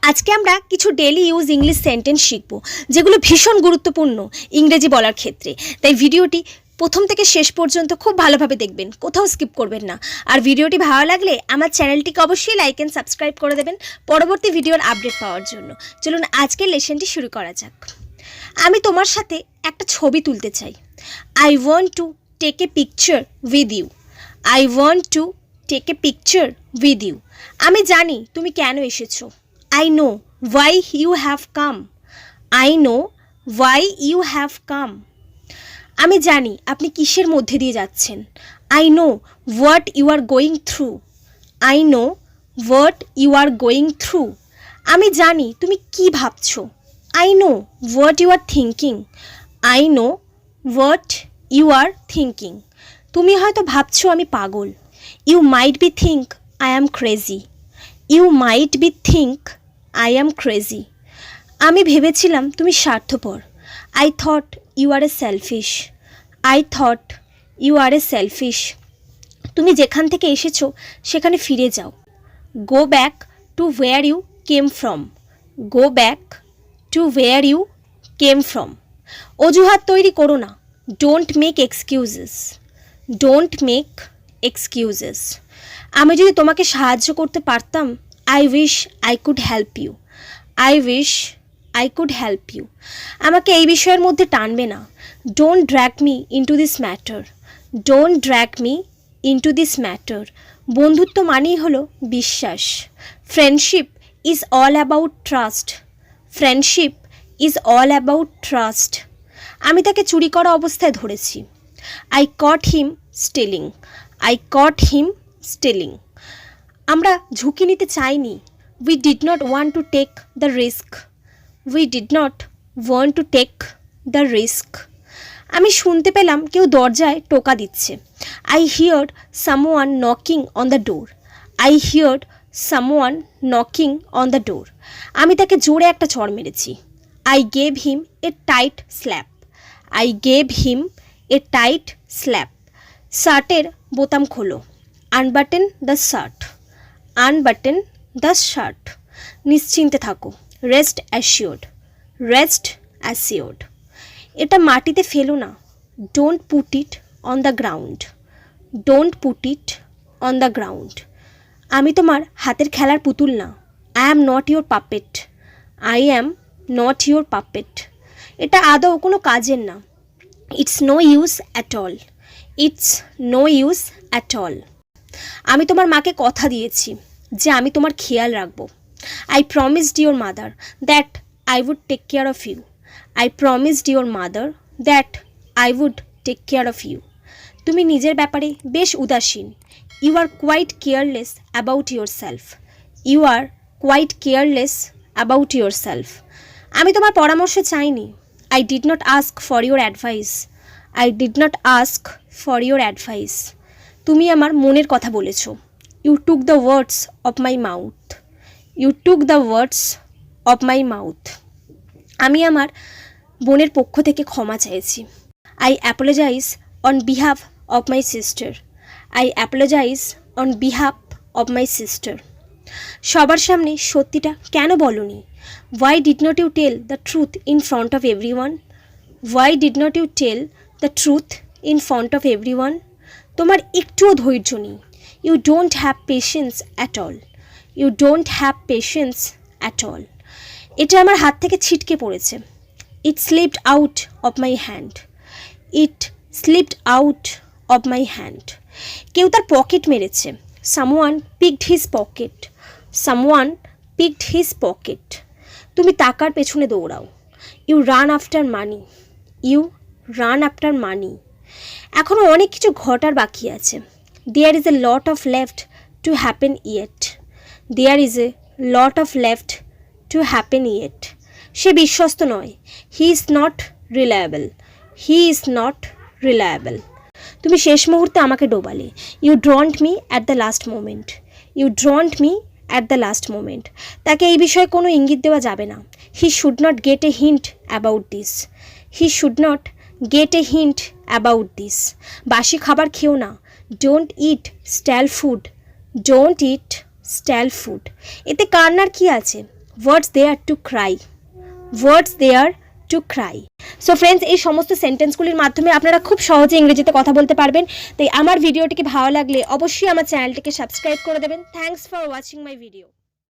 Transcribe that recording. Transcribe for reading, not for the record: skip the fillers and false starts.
আজকে আমরা কিছু ডেইলি ইউজ ইংলিশ সেন্টেন্স শিখব যেগুলো ভীষণ গুরুত্বপূর্ণ ইংরেজি বলার ক্ষেত্রে। তাই ভিডিওটি প্রথম থেকে শেষ পর্যন্ত খুব ভালোভাবে দেখবেন, কোথাও স্কিপ করবেন না। আর ভিডিওটি ভালো লাগলে আমার চ্যানেলটিকে অবশ্যই লাইক অ্যান্ড সাবস্ক্রাইব করে দেবেন পরবর্তী ভিডিওর আপডেট পাওয়ার জন্য। চলুন আজকের লেসনটি শুরু করা যাক। আমি তোমার সাথে একটা ছবি তুলতে চাই। I want to take a picture with you. I want to take a picture with you. আমি জানি তুমি কেন এসেছো। I know why you have come. I know why you have come. আমি জানি আপনি কিসের মধ্যে দিয়ে যাচ্ছেন। I know what you are going through. I know what you are going through. আমি জানি তুমি কি ভাবছো। I know what you are thinking. I know what you are thinking. তুমি হয়তো ভাবছো আমি পাগল। You might be think I am crazy. You might be think I am crazy. আমি ভেবেছিলাম তুমি স্বার্থপর। I thought you are a selfish. I thought you are a selfish. তুমি যেখান থেকে এসেছো সেখানে ফিরে যাও। Go back to where you came from. Go back to where you came from. অজুহাত তৈরি করো না। Don't make excuses. Don't make excuses. আমি যদি তোমাকে সাহায্য করতে পারতাম, I wish I could help you. I wish I could help you. আমাকে এই বিষয়ের মধ্যে টানবে না। Don't drag me into this matter. Don't drag me into this matter. বন্ধুত্ব মানেই হলো বিশ্বাস। Friendship is all about trust. Friendship is all about trust. আমি তাকে চুরি করা অবস্থায় ধরেছি। I caught him stealing. I caught him stealing. আমরা ঝুঁকি নিতে চাইনি। We did not want to take the risk. We did not want to take the risk. আমি শুনতে পেলাম কেউ দরজায় টোকা দিচ্ছে। I heard someone knocking on the door. I heard someone knocking on the door. আমি তাকে জোরে একটা চড় মেরেছি। I gave him a tight slap. I gave him a tight slap. শার্টের বোতাম খোলো। Unbutton the shirt. Unbutton the shirt. নিশ্চিন্তে থাকো। Rest assured. Rest assured. এটা মাটিতে ফেলো না। Don't put it on the ground. Don't put it on the ground. আমি তোমার হাতের খেলার পুতুল না। I am not your puppet. I am not your puppet. এটা আদৌ কোনো কাজের না। It's no use at all. It's no use at all. আমি তোমার মাকে কথা দিয়েছি যে আমি তোমার খেয়াল রাখব। I promised your mother that I would take care of you. I promised your mother that I would take care of you. তুমি নিজের ব্যাপারে বেশ উদাসীন। You are quite careless about yourself. You are quite careless about yourself. আমি তোমার পরামর্শ চাইনি। I did not ask for your advice. I did not ask for your advice. তুমি আমার মনের কথা বলেছো। You took the words of my mouth. You took the words of my mouth. আমি আমার বোনের পক্ষ থেকে ক্ষমা চাইছি। I apologize on behalf of my sister. I apologize on behalf of my sister. সবার সামনে সত্যিটা কেন বলনি? Why did not you tell the truth in front of everyone? Why did not you tell the truth in front of everyone? তোমার একটুও ধৈর্য নেই। You don't have patience at all. You don't have patience at all. এটা আমার হাত থেকে ছিটকে পড়েছে। It slipped out of my hand. It slipped out of my hand. কেউ তার পকেট মেরেছে। Someone picked his pocket. Someone picked his pocket. তুমি টাকার পেছনে দৌড়াও। You run after money. You run after money. এখনও অনেক কিছু ঘটার বাকি আছে। There is a lot of left to happen yet. There is a lot of left to happen yet. সে বিশ্বস্ত নয়। He is not reliable. He is not reliable. তুমি শেষ মুহূর্তে আমাকে ডোবালে। You drowned me at the last moment. You drowned me at the last moment. তাকে এই বিষয়ে কোনো ইঙ্গিত দেওয়া যাবে না। He should not get a hint about this. He should not get a hint about this. বাসি খাবার খেও না। Don't eat stale food. Don't eat stale food. এতে কান্নার কি আছে? Words they are to cry, words they are to cry. So friends, এই সমস্ত সেন্টেন্সগুলির মাধ্যমে আপনারা খুব সহজে ইংরেজিতে কথা বলতে পারবেন। তাই আমার ভিডিওটিকে ভালো লাগলে অবশ্যই আমার চ্যানেলটিকে সাবস্ক্রাইব করে দেবেন। Thanks for watching my video.